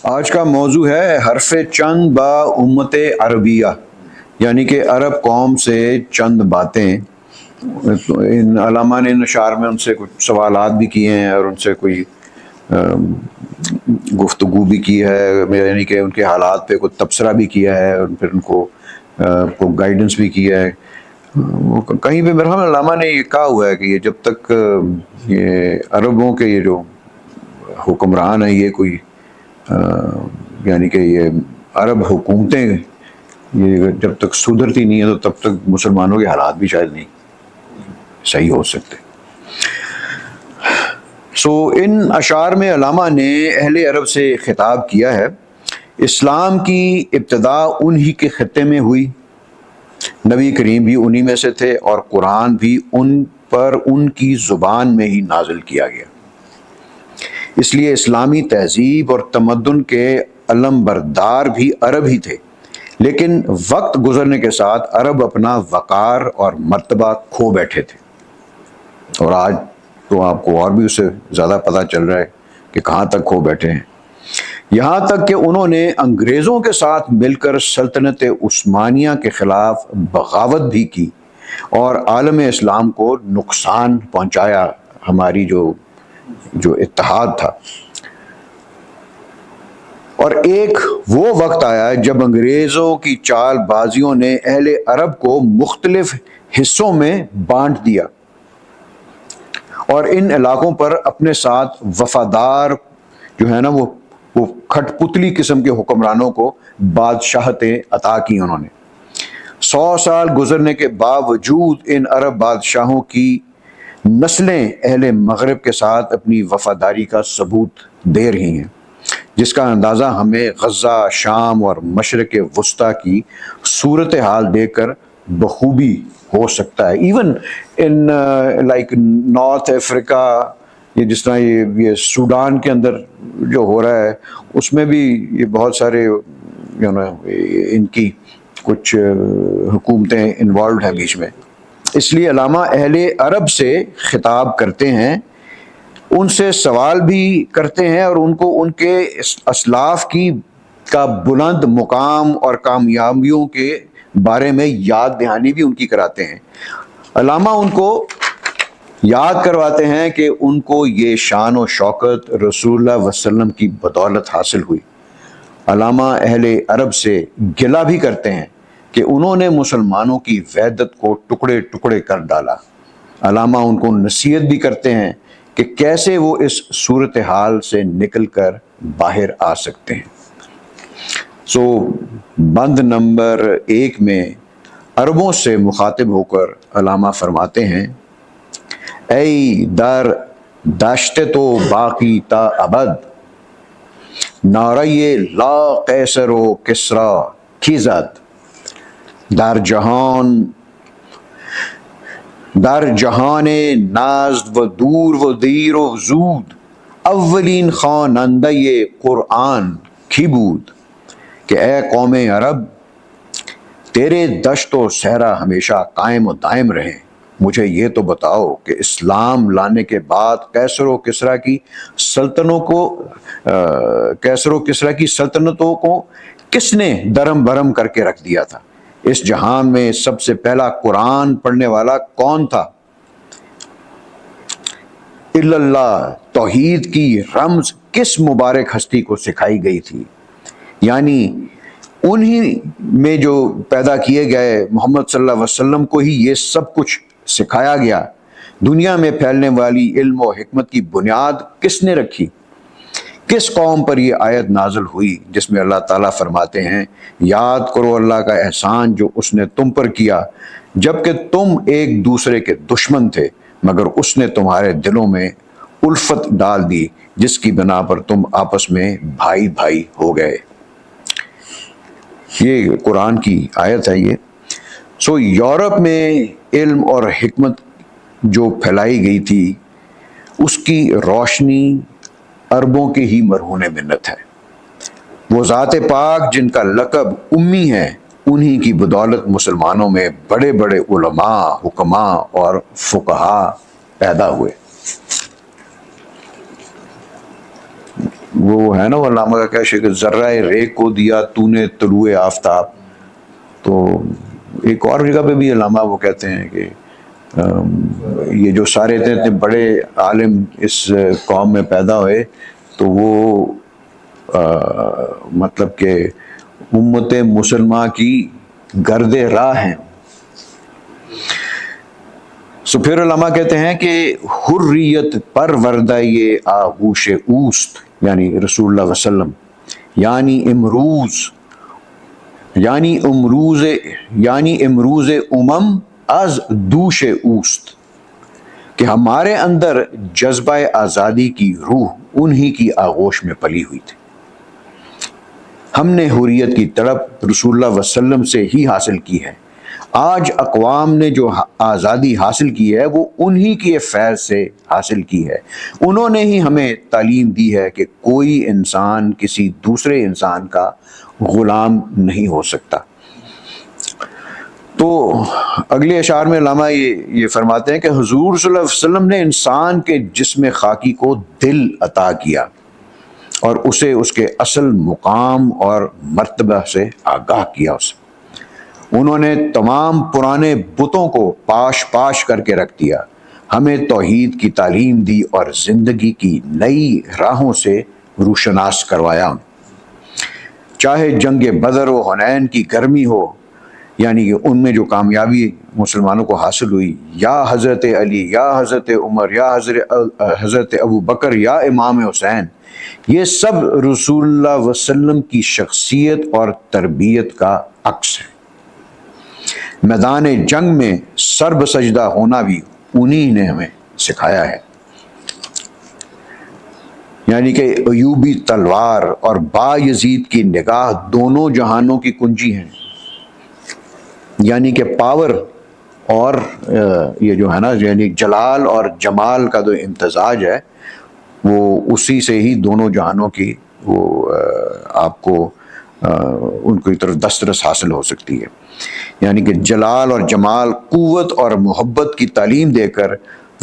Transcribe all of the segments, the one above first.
آج کا موضوع ہے حرف چند با امت عربیہ، یعنی کہ عرب قوم سے چند باتیں۔ ان علامہ نے ان اشعار میں ان سے کچھ سوالات بھی کیے ہیں اور ان سے کوئی گفتگو بھی کی ہے، یعنی کہ ان کے حالات پہ کوئی تبصرہ بھی کیا ہے اور پھر ان کو گائیڈنس بھی کیا ہے۔ کہیں پہ میرا علامہ نے یہ کہا ہوا ہے کہ یہ جب تک یہ عربوں کے یہ جو حکمران ہیں، یہ کوئی یعنی کہ یہ عرب حکومتیں یہ جب تک سدھرتی نہیں ہیں تو تب تک مسلمانوں کے حالات بھی شاید نہیں صحیح ہو سکتے۔ ان اشعار میں علامہ نے اہل عرب سے خطاب کیا ہے۔ اسلام کی ابتدا انہی کے خطے میں ہوئی، نبی کریم بھی انہی میں سے تھے اور قرآن بھی ان پر ان کی زبان میں ہی نازل کیا گیا۔ اس لیے اسلامی تہذیب اور تمدن کے علم بردار بھی عرب ہی تھے، لیکن وقت گزرنے کے ساتھ عرب اپنا وقار اور مرتبہ کھو بیٹھے تھے، اور آج تو آپ کو اور بھی اس سے زیادہ پتہ چل رہا ہے کہ کہاں تک کھو بیٹھے ہیں۔ یہاں تک کہ انہوں نے انگریزوں کے ساتھ مل کر سلطنت عثمانیہ کے خلاف بغاوت بھی کی اور عالم اسلام کو نقصان پہنچایا، ہماری جو اتحاد تھا۔ اور ایک وہ وقت آیا جب انگریزوں کی چال بازیوں نے اہل عرب کو مختلف حصوں میں بانٹ دیا اور ان علاقوں پر اپنے ساتھ وفادار جو ہے نا وہ کھٹ پتلی قسم کے حکمرانوں کو بادشاہتیں عطا کی انہوں نے۔ 100 سال گزرنے کے باوجود ان عرب بادشاہوں کی نسلیں اہل مغرب کے ساتھ اپنی وفاداری کا ثبوت دے رہی ہیں، جس کا اندازہ ہمیں غزہ، شام اور مشرق وسطیٰ کی صورتحال دیکھ کر بخوبی ہو سکتا ہے۔ ایون ان لائک نارتھ افریقہ، یہ جس طرح یہ سوڈان کے اندر جو ہو رہا ہے، اس میں بھی یہ بہت سارے ان کی کچھ حکومتیں انوالوڈ ہیں بیچ میں۔ اس لیے علامہ اہل عرب سے خطاب کرتے ہیں، ان سے سوال بھی کرتے ہیں اور ان کو ان کے اسلاف کا بلند مقام اور کامیابیوں کے بارے میں یاد دہانی بھی ان کی کراتے ہیں۔ علامہ ان کو یاد کرواتے ہیں کہ ان کو یہ شان و شوکت رسول اللہ صلی اللہ علیہ وسلم کی بدولت حاصل ہوئی۔ علامہ اہل عرب سے گلہ بھی کرتے ہیں کہ انہوں نے مسلمانوں کی وحدت کو ٹکڑے ٹکڑے کر ڈالا۔ علامہ ان کو نصیحت بھی کرتے ہیں کہ کیسے وہ اس صورتحال سے نکل کر باہر آ سکتے ہیں۔ بند نمبر 1 میں عربوں سے مخاطب ہو کر علامہ فرماتے ہیں، ای در داشت تو باقی تا ابد، نعرہ لا قیصر و کسریٰ کی زد، در جہان نزد و دور و دیر و زود، اولین خوانندہ قرآن کی بود۔ کہ اے قوم عرب، تیرے دشت و صحرا ہمیشہ قائم و دائم رہیں، مجھے یہ تو بتاؤ کہ اسلام لانے کے بعد کیسر و کسریٰ کی سلطنتوں کو کس نے درم برم کر کے رکھ دیا تھا؟ اس جہان میں سب سے پہلا قرآن پڑھنے والا کون تھا؟ الا اللہ، توحید کی رمز کس مبارک ہستی کو سکھائی گئی تھی؟ یعنی انہی میں جو پیدا کیے گئے محمد صلی اللہ علیہ وسلم کو ہی یہ سب کچھ سکھایا گیا۔ دنیا میں پھیلنے والی علم و حکمت کی بنیاد کس نے رکھی؟ کس قوم پر یہ آیت نازل ہوئی جس میں اللہ تعالیٰ فرماتے ہیں، یاد کرو اللہ کا احسان جو اس نے تم پر کیا جبکہ تم ایک دوسرے کے دشمن تھے، مگر اس نے تمہارے دلوں میں الفت ڈال دی جس کی بنا پر تم آپس میں بھائی بھائی ہو گئے۔ یہ قرآن کی آیت ہے یہ۔ یورپ میں علم اور حکمت جو پھیلائی گئی تھی، اس کی روشنی عربوں کے ہی مرہون منت ہے۔ وہ ذات پاک جن کا لقب امی ہے، انہی کی بدولت مسلمانوں میں بڑے بڑے علماء، حکماء اور فقہاء پیدا ہوئے۔ وہ ہے نا وہ علامہ کا کیا شعر کہ ذرہ ریگ کو دیا تو نے طلوع آفتاب. تو ایک اور جگہ پہ بھی علامہ وہ کہتے ہیں کہ یہ جو سارے اتنے بڑے عالم اس قوم میں پیدا ہوئے تو وہ مطلب کہ امت مسلمہ کی گرد راہ ہیں. سو پھر علماء کہتے ہیں کہ حریت پروردہ یہ آغوش اوست یعنی رسول اللہ وسلم یعنی امروز امم از دوش اوست، کہ ہمارے اندر جذبہ آزادی کی روح انہی کی آغوش میں پلی ہوئی تھی. ہم نے حریت کی تڑپ رسول اللہ وسلم سے ہی حاصل کی ہے. آج اقوام نے جو آزادی حاصل کی ہے وہ انہی کے فیض سے حاصل کی ہے. انہوں نے ہی ہمیں تعلیم دی ہے کہ کوئی انسان کسی دوسرے انسان کا غلام نہیں ہو سکتا. تو اگلے اشعار میں علامہ یہ فرماتے ہیں کہ حضور صلی اللہ علیہ وسلم نے انسان کے جسم خاکی کو دل عطا کیا اور اسے اس کے اصل مقام اور مرتبہ سے آگاہ کیا. اسے انہوں نے تمام پرانے بتوں کو پاش کر کے رکھ دیا. ہمیں توحید کی تعلیم دی اور زندگی کی نئی راہوں سے روشناس کروایا. چاہے جنگ بدر و حنین کی گرمی ہو، یعنی کہ ان میں جو کامیابی مسلمانوں کو حاصل ہوئی، یا حضرت علی، یا حضرت عمر، یا حضرت ابو بکر، یا امام حسین، یہ سب رسول اللہ وسلم کی شخصیت اور تربیت کا عکس ہے. میدان جنگ میں سر بسجدہ ہونا بھی انہی نے ہمیں سکھایا ہے. یعنی کہ ایوبی تلوار اور با یزید کی نگاہ دونوں جہانوں کی کنجی ہیں. یعنی کہ پاور اور یہ جو ہے نا یعنی جلال اور جمال کا جو امتزاج ہے وہ اسی سے ہی دونوں جہانوں کی وہ آپ کو ان کی طرف دسترس حاصل ہو سکتی ہے. یعنی کہ جلال اور جمال، قوت اور محبت کی تعلیم دے کر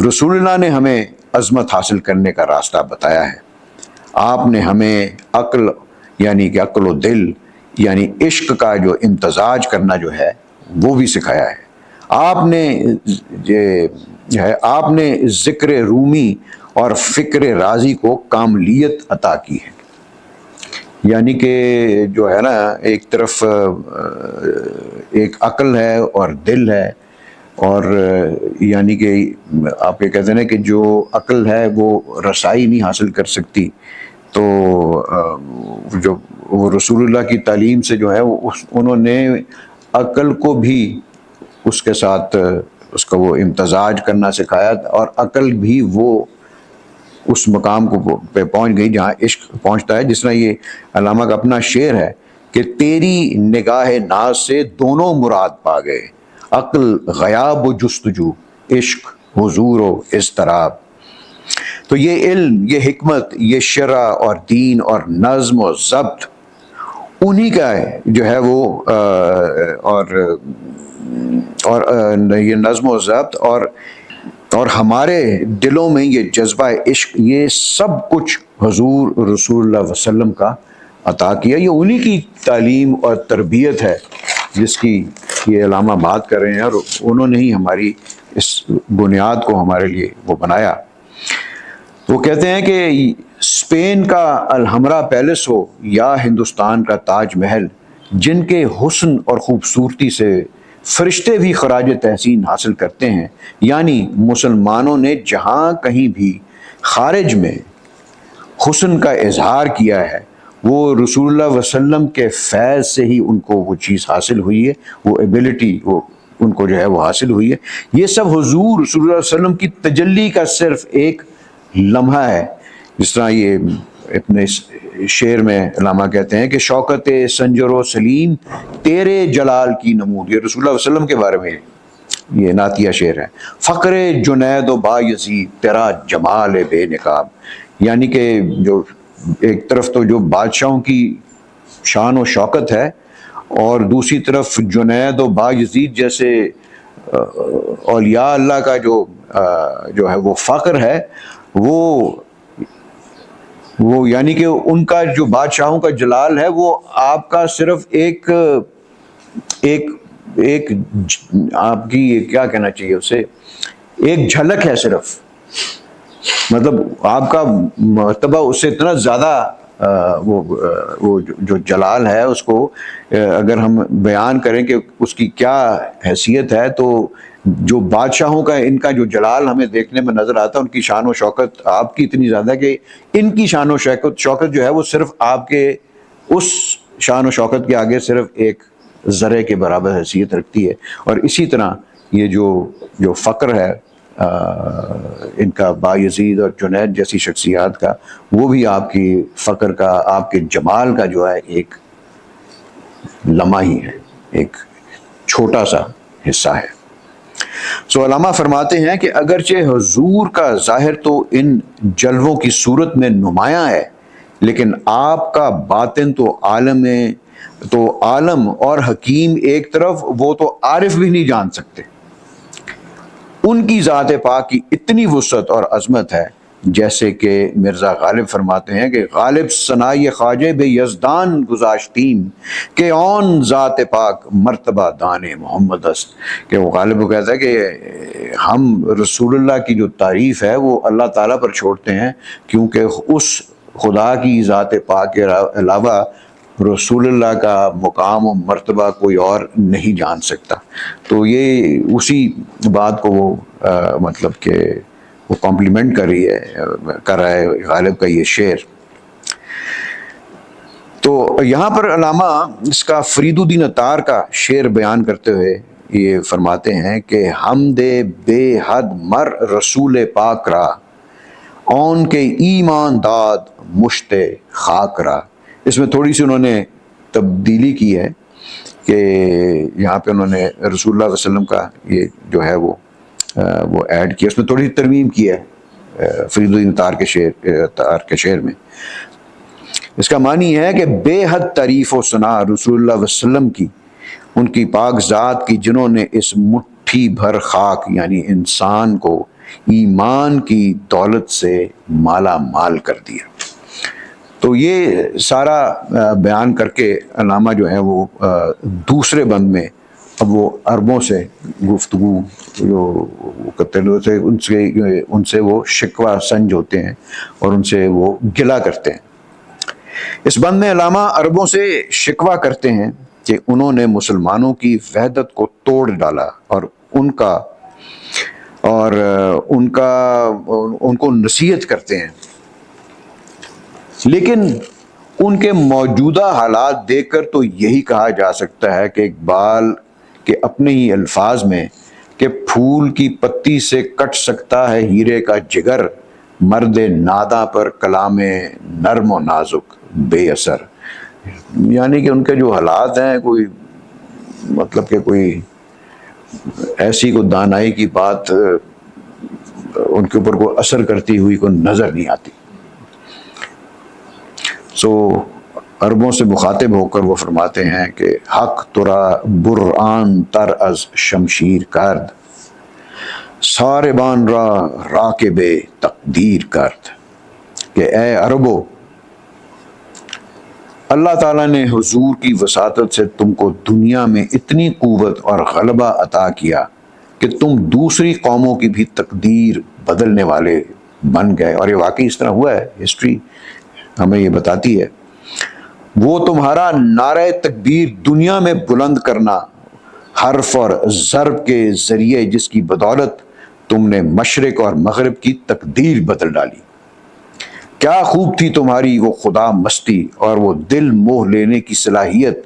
رسول اللہ نے ہمیں عظمت حاصل کرنے کا راستہ بتایا ہے. آپ نے ہمیں عقل یعنی کہ عقل و دل یعنی عشق کا جو امتزاج کرنا جو ہے وہ بھی سکھایا ہے. آپ نے ذکر رومی اور فکر راضی کو کاملیت عطا کی ہے. یعنی کہ جو ہے نا ایک طرف ایک عقل ہے اور دل ہے، اور یعنی کہ آپ یہ کہتے ہیں نا کہ جو عقل ہے وہ رسائی نہیں حاصل کر سکتی، تو جو وہ رسول اللہ کی تعلیم سے جو ہے انہوں نے عقل کو بھی اس کے ساتھ اس کا وہ امتزاج کرنا سکھایا، اور عقل بھی وہ اس مقام کو پہ پہنچ گئی جہاں عشق پہنچتا ہے. جس طرح یہ علامہ کا اپنا شعر ہے کہ تیری نگاہ ناز سے دونوں مراد پا گئے، عقل غیاب و جستجو، عشق حضور و اضطراب. تو یہ علم، یہ حکمت، یہ شرع اور دین اور نظم و ضبط انہی کا ہے جو ہے وہ اور یہ نظم و ضبط اور ہمارے دلوں میں یہ جذبہ عشق، یہ سب کچھ حضور رسول اللہ وسلم کا عطا کیا. یہ انہی کی تعلیم اور تربیت ہے جس کی یہ علامہ بات کر رہے ہیں، اور انہوں نے ہی ہماری اس بنیاد کو ہمارے لیے وہ بنایا. وہ کہتے ہیں کہ اسپین کا الحمرا پیلس ہو یا ہندوستان کا تاج محل، جن کے حسن اور خوبصورتی سے فرشتے بھی خراج تحسین حاصل کرتے ہیں، یعنی مسلمانوں نے جہاں کہیں بھی خارج میں حسن کا اظہار کیا ہے وہ رسول اللہ وسلم کے فیض سے ہی ان کو وہ چیز حاصل ہوئی ہے، وہ ایبلٹی وہ ان کو جو ہے وہ حاصل ہوئی ہے. یہ سب حضور رسول اللہ علیہ وسلم کی تجلی کا صرف ایک لمحہ ہے. جس طرح یہ اپنے شعر میں علامہ کہتے ہیں کہ شوکت سنجر و سلیم تیرے جلال کی نمود، یہ رسول اللہ علیہ وسلم کے بارے میں یہ نعتیہ شعر ہے. فقر جنید و با یزید تیرا جمال بے نقاب، یعنی کہ جو ایک طرف تو جو بادشاہوں کی شان و شوکت ہے، اور دوسری طرف جنید و با یزید جیسے اولیاء اللہ کا جو ہے وہ فخر ہے، وہ وہ یعنی کہ ان کا جو بادشاہوں کا جلال ہے وہ آپ کا صرف ایک ایک ایک آپ کی کیا کہنا چاہیے اسے، ایک جھلک ہے صرف. مطلب آپ کا مرتبہ اس سے اتنا زیادہ وہ جو جلال ہے اس کو اگر ہم بیان کریں کہ اس کی کیا حیثیت ہے، تو جو بادشاہوں کا ان کا جو جلال ہمیں دیکھنے میں نظر آتا ہے، ان کی شان و شوکت آپ کی اتنی زیادہ کہ ان کی شان و شوکت جو ہے وہ صرف آپ کے اس شان و شوکت کے آگے صرف ایک ذرے کے برابر حیثیت رکھتی ہے. اور اسی طرح یہ جو فقر ہے ان کا، بایزید اور جنید جیسی شخصیات کا، وہ بھی آپ کی فقر کا، آپ کے جمال کا جو ہے ایک لمحہ ہی ہے، ایک چھوٹا سا حصہ ہے. سو علامہ فرماتے ہیں کہ اگرچہ حضور کا ظاہر تو ان جلووں کی صورت میں نمایاں ہے، لیکن آپ کا باطن تو عالم اور حکیم ایک طرف، وہ تو عارف بھی نہیں جان سکتے. ان کی ذات پاک کی اتنی وسعت اور عظمت ہے، جیسے کہ مرزا غالب فرماتے ہیں کہ غالب ثنائی خواجہ بے یزدان گذاشتیم کہ اون ذات پاک مرتبہ دان محمد است. کہ وہ غالب کو کہتا ہے کہ ہم رسول اللہ کی جو تعریف ہے وہ اللہ تعالیٰ پر چھوڑتے ہیں، کیونکہ اس خدا کی ذات پاک کے علاوہ رسول اللہ کا مقام و مرتبہ کوئی اور نہیں جان سکتا. تو یہ اسی بات کو وہ مطلب کہ وہ کمپلیمنٹ کر رہا ہے غالب کا یہ شعر. تو یہاں پر علامہ اس کا فرید الدین عطار کا شعر بیان کرتے ہوئے یہ فرماتے ہیں کہ حمد بے حد مر رسول پاک را، اون کے ایمان داد مشت خاک را. اس میں تھوڑی سی انہوں نے تبدیلی کی ہے کہ یہاں پہ انہوں نے رسول اللہ علیہ وسلم کا یہ جو ہے وہ ایڈ کیا، اس میں تھوڑی ترمیم کی ہے فرید الدین عطار کے شعر میں. اس کا معنی ہے کہ بے حد تعریف و ثنا رسول اللہ علیہ وسلم کی، ان کی پاک ذات کی، جنہوں نے اس مٹھی بھر خاک یعنی انسان کو ایمان کی دولت سے مالا مال کر دیا. تو یہ سارا بیان کر کے علامہ جو ہے وہ دوسرے بند میں اب وہ عربوں سے گفتگو جو کرتے ہیں ان سے وہ شکوہ سنج ہوتے ہیں اور ان سے وہ گلہ کرتے ہیں. اس بند میں علامہ عربوں سے شکوہ کرتے ہیں کہ انہوں نے مسلمانوں کی وحدت کو توڑ ڈالا اور ان کو نصیحت کرتے ہیں، لیکن ان کے موجودہ حالات دیکھ کر تو یہی کہا جا سکتا ہے کہ اقبال کے اپنے ہی الفاظ میں کہ پھول کی پتی سے کٹ سکتا ہے ہیرے کا جگر، مرد ناداں پر کلام نرم و نازک بے اثر. یعنی کہ ان کے جو حالات ہیں، کوئی مطلب کہ کوئی ایسی کوئی دانائی کی بات ان کے اوپر کوئی اثر کرتی ہوئی کوئی نظر نہیں آتی. سو عربوں سے مخاطب ہو کر وہ فرماتے ہیں کہ حق ترا برآن تر از شمشیر کرد، ساربان را راکب تقدیر کرد. کہ اے عربو، اللہ تعالیٰ نے حضور کی وساطت سے تم کو دنیا میں اتنی قوت اور غلبہ عطا کیا کہ تم دوسری قوموں کی بھی تقدیر بدلنے والے بن گئے. اور یہ واقعی اس طرح ہوا ہے، ہسٹری ہمیں یہ بتاتی ہے. وہ تمہارا نعرہ تکبیر دنیا میں بلند کرنا، حرف اور ضرب کے ذریعے جس کی بدولت تم نے مشرق اور مغرب کی تقدیر بدل ڈالی. کیا خوب تھی تمہاری وہ خدا مستی اور وہ دل موہ لینے کی صلاحیت،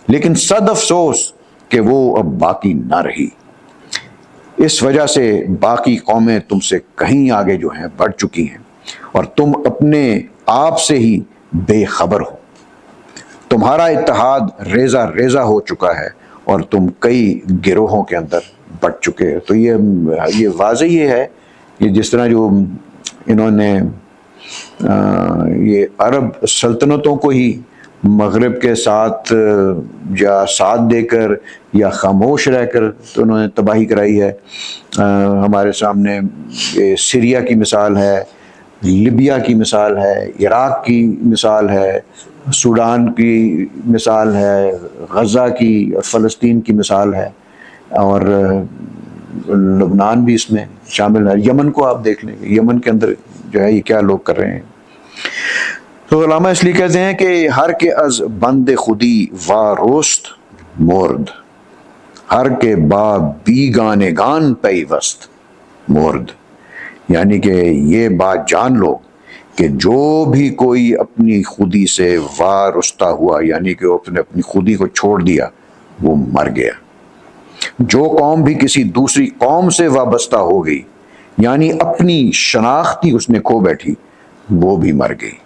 لیکن صد افسوس کہ وہ اب باقی نہ رہی. اس وجہ سے باقی قومیں تم سے کہیں آگے جو ہیں بڑھ چکی ہیں، اور تم اپنے آپ سے ہی بے خبر ہو. تمہارا اتحاد ریزہ ریزہ ہو چکا ہے اور تم کئی گروہوں کے اندر بٹ چکے. تو یہ واضح یہ ہے کہ جس طرح جو انہوں نے یہ عرب سلطنتوں کو ہی مغرب کے ساتھ یا ساتھ دے کر یا خاموش رہ کر تو انہوں نے تباہی کرائی ہے. ہمارے سامنے سیریا کی مثال ہے، لیبیا کی مثال ہے، عراق کی مثال ہے، سوڈان کی مثال ہے، غزہ کی اور فلسطین کی مثال ہے، اور لبنان بھی اس میں شامل ہے۔ یمن کو آپ دیکھ لیں گے، یمن کے اندر جو ہے یہ کیا لوگ کر رہے ہیں۔ تو علامہ اس لیے کہتے ہیں کہ ہر کے از بند خودی واروست مرد، ہر کے با بیگانگان پیوست مرد، یعنی کہ یہ بات جان لو کہ جو بھی کوئی اپنی خودی سے وارستہ ہوا، یعنی کہ اس نے اپنی خودی کو چھوڑ دیا، وہ مر گیا۔ جو قوم بھی کسی دوسری قوم سے وابستہ ہو گئی، یعنی اپنی شناختی اس نے کھو بیٹھی، وہ بھی مر گئی،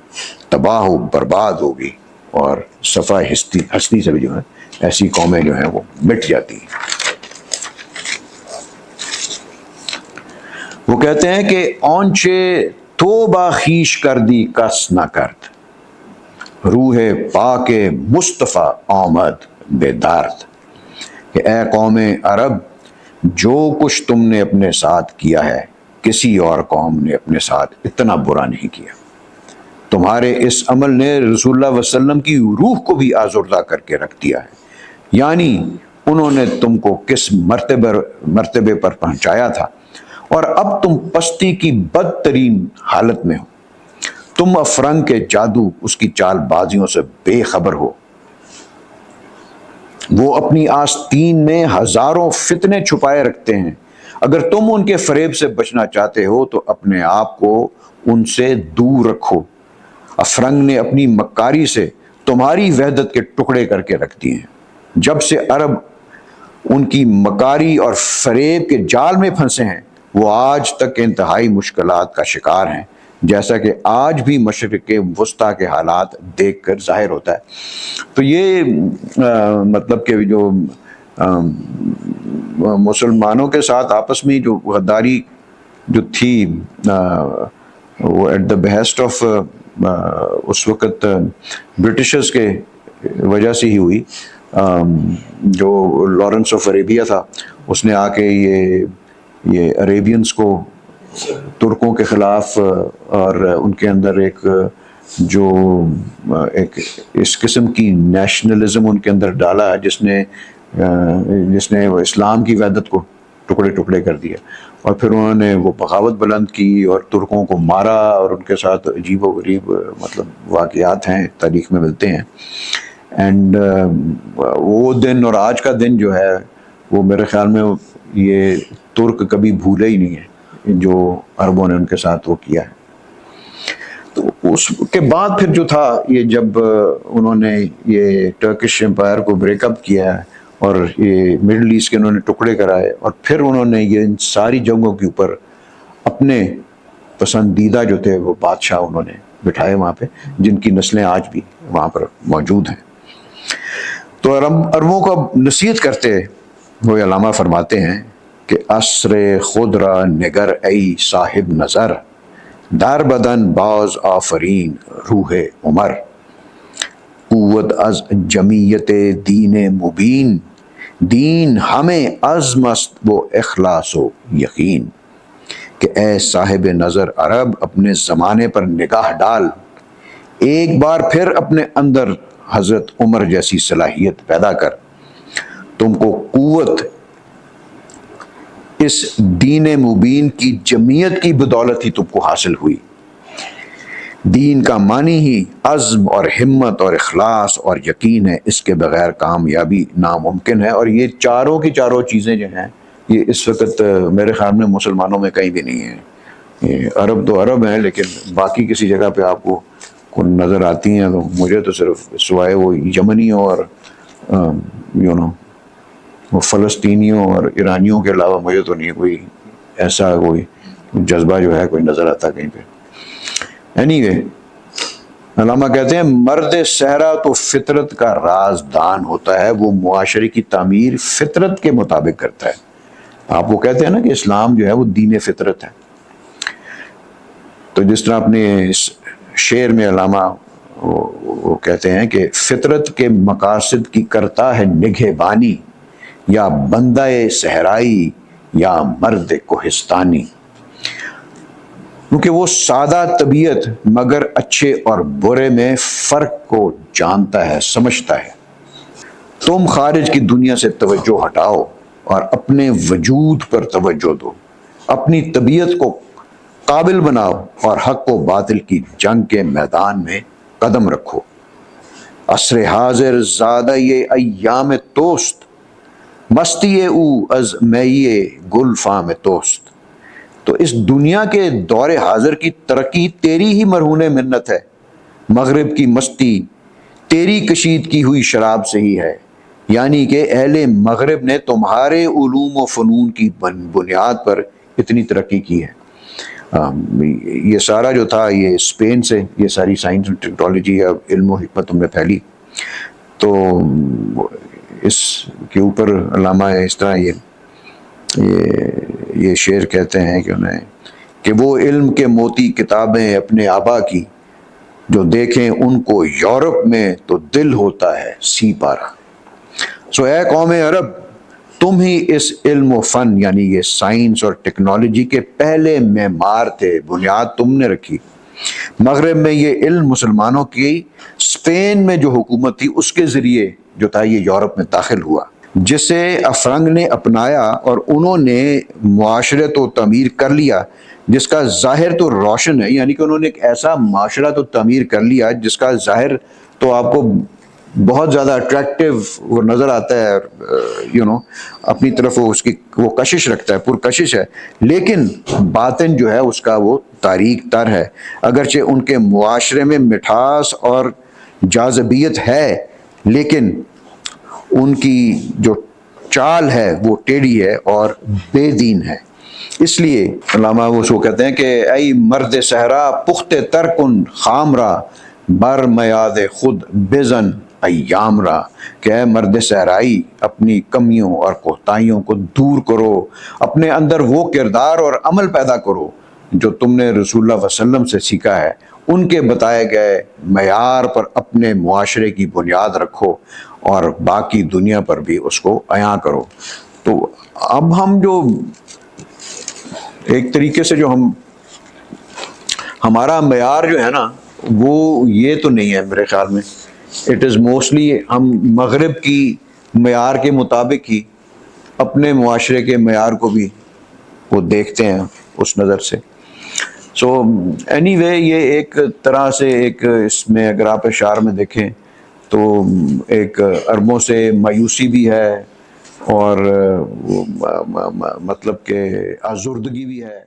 تباہ و برباد ہوگی، اور صفحہ ہستی سے بھی جو ہے ایسی قومیں جو ہیں وہ مٹ جاتی ہیں۔ وہ کہتے ہیں کہ اونچے تو باخیش کردی کس نہ کرد، روح پاک مصطفیٰ آمد بے درد، کہ اے قوم عرب، جو کچھ تم نے اپنے ساتھ کیا ہے کسی اور قوم نے اپنے ساتھ اتنا برا نہیں کیا۔ تمہارے اس عمل نے رسول اللہ علیہ وسلم کی روح کو بھی آزردہ کر کے رکھ دیا ہے، یعنی انہوں نے تم کو کس مرتبے پر پہنچایا تھا، اور اب تم پستی کی بدترین حالت میں ہو۔ تم افرنگ کے جادو، اس کی چال بازیوں سے بے خبر ہو۔ وہ اپنی آستین میں ہزاروں فتنے چھپائے رکھتے ہیں، اگر تم ان کے فریب سے بچنا چاہتے ہو تو اپنے آپ کو ان سے دور رکھو۔ افرنگ نے اپنی مکاری سے تمہاری وحدت کے ٹکڑے کر کے رکھ دیے ہیں۔ جب سے عرب ان کی مکاری اور فریب کے جال میں پھنسے ہیں، وہ آج تک انتہائی مشکلات کا شکار ہیں، جیسا کہ آج بھی مشرق وسطیٰ کے حالات دیکھ کر ظاہر ہوتا ہے۔ تو یہ مطلب کہ جو مسلمانوں کے ساتھ آپس میں جو غداری جو تھی، وہ ایٹ دا بہیسٹ آف اس وقت برٹشرز کے وجہ سے ہی ہوئی۔ جو لارنس آف عریبیہ تھا، اس نے آ کے یہ عریبینز کو ترکوں کے خلاف، اور ان کے اندر ایک اس قسم کی نیشنلزم ان کے اندر ڈالا، جس نے اسلام کی وحدت کو ٹکڑے ٹکڑے کر دیا، اور پھر انہوں نے وہ بغاوت بلند کی اور ترکوں کو مارا، اور ان کے ساتھ عجیب و غریب مطلب واقعات ہیں، تاریخ میں ملتے ہیں۔ اینڈ وہ دن اور آج کا دن جو ہے، وہ میرے خیال میں یہ ترک کبھی بھولے ہی نہیں ہے جو عربوں نے ان کے ساتھ وہ کیا ہے۔ تو اس کے بعد پھر جو تھا، یہ جب انہوں نے یہ ٹرکش امپائر کو بریک اپ کیا ہے اور یہ مڈل ایسٹ کے انہوں نے ٹکڑے کرائے، اور پھر انہوں نے یہ ان ساری جنگوں کے اوپر اپنے پسندیدہ جو تھے وہ بادشاہ انہوں نے بٹھائے وہاں پہ، جن کی نسلیں آج بھی وہاں پر موجود ہیں۔ تو عربوں کو اب نصیحت کرتے وہ علامہ فرماتے ہیں کہ عصر خود را نگر ای صاحب نظر، در بدن باز آفرین روح عمر، قوت از جمیت دین مبین، دین ہمیں عزم است و اخلاص و یقین، کہ اے صاحب نظر عرب، اپنے زمانے پر نگاہ ڈال، ایک بار پھر اپنے اندر حضرت عمر جیسی صلاحیت پیدا کر۔ تم کو قوت اس دین مبین کی جمعیت کی بدولت ہی تم کو حاصل ہوئی۔ دین کا معنی ہی عزم اور ہمت اور اخلاص اور یقین ہے، اس کے بغیر کامیابی ناممکن ہے۔ اور یہ چاروں کی چاروں چیزیں جو ہیں، یہ اس وقت میرے خیال میں مسلمانوں میں کہیں بھی نہیں ہیں۔ یہ عرب تو عرب ہیں، لیکن باقی کسی جگہ پہ آپ کو نظر آتی ہیں تو مجھے تو صرف سوائے وہ یمنیوں اور وہ فلسطینیوں اور ایرانیوں کے علاوہ مجھے تو نہیں کوئی ایسا کوئی جذبہ جو ہے کوئی نظر آتا کہیں پہ۔ اینی وے، علامہ کہتے ہیں مرد صحرا تو فطرت کا رازدان ہوتا ہے، وہ معاشرے کی تعمیر فطرت کے مطابق کرتا ہے۔ آپ وہ کہتے ہیں نا کہ اسلام جو ہے وہ دین فطرت ہے، تو جس طرح اپنے شعر میں علامہ وہ کہتے ہیں کہ فطرت کے مقاصد کی کرتا ہے نگہبانی، یا بندہ صحرائی یا مرد کوہستانی۔ کیونکہ وہ سادہ طبیعت مگر اچھے اور برے میں فرق کو جانتا ہے، سمجھتا ہے۔ تم خارج کی دنیا سے توجہ ہٹاؤ اور اپنے وجود پر توجہ دو، اپنی طبیعت کو قابل بناؤ اور حق و باطل کی جنگ کے میدان میں قدم رکھو۔ عصر حاضر زادہ یہ ایام توست، مستی او از میے گل فام توست۔ تو اس دنیا کے دور حاضر کی ترقی تیری ہی مرہون منت ہے، مغرب کی مستی تیری کشید کی ہوئی شراب سے ہی ہے، یعنی کہ اہل مغرب نے تمہارے علوم و فنون کی بنیاد پر اتنی ترقی کی ہے۔ یہ سارا جو تھا یہ اسپین سے، یہ ساری سائنس اور ٹیکنالوجی یا علم و حکمت تم میں پھیلی۔ تو اس کے اوپر علامہ اس طرح یہ شعر کہتے ہیں کہ انہیں کہ وہ علم کے موتی کتابیں اپنے آبا کی، جو دیکھیں ان کو یورپ میں تو دل ہوتا ہے سی پارہ۔ سو اے قوم عرب، تم ہی اس علم و فن یعنی یہ سائنس اور ٹیکنالوجی کے پہلے معمار تھے، بنیاد تم نے رکھی۔ مغرب میں یہ علم مسلمانوں کی اسپین میں جو حکومت تھی اس کے ذریعے جو تھا یہ یورپ میں داخل ہوا، جسے افرنگ نے اپنایا اور انہوں نے معاشرے تو تعمیر کر لیا جس کا ظاہر تو روشن ہے، یعنی کہ انہوں نے ایک ایسا معاشرہ تو تعمیر کر لیا جس کا ظاہر تو آپ کو بہت زیادہ اٹریکٹیو وہ نظر آتا ہے، اپنی طرف وہ اس کی وہ کشش رکھتا ہے، پرکشش ہے، لیکن باطن جو ہے اس کا وہ تاریک تر ہے۔ اگرچہ ان کے معاشرے میں مٹھاس اور جاذبیت ہے، لیکن ان کی جو چال ہے وہ ٹیڑھی ہے اور بے دین ہے۔ اس لیے علامہ وہ سو کہتے ہیں کہ ای مرد صحرا پخت ترکن خامرہ بر میاد خود بزن ایام را، کہ اے مرد صحرائی اپنی کمیوں اور کوتاہیوں کو دور کرو، اپنے اندر وہ کردار اور عمل پیدا کرو جو تم نے رسول اللہ صلی اللہ علیہ وسلم سے سیکھا ہے، ان کے بتائے گئے معیار پر اپنے معاشرے کی بنیاد رکھو اور باقی دنیا پر بھی اس کو عیاں کرو۔ تو اب ہم جو ایک طریقے سے جو ہمارا معیار جو ہے نا وہ یہ تو نہیں ہے میرے خیال میں، اٹ از موسٹلی ہم مغرب کی معیار کے مطابق ہی اپنے معاشرے کے معیار کو بھی وہ دیکھتے ہیں اس نظر سے۔ سو اینی وے یہ ایک طرح سے ایک اس میں اگر آپ اشعار میں دیکھیں تو ایک عربوں سے مایوسی بھی ہے اور مطلب کہ آزردگی بھی ہے۔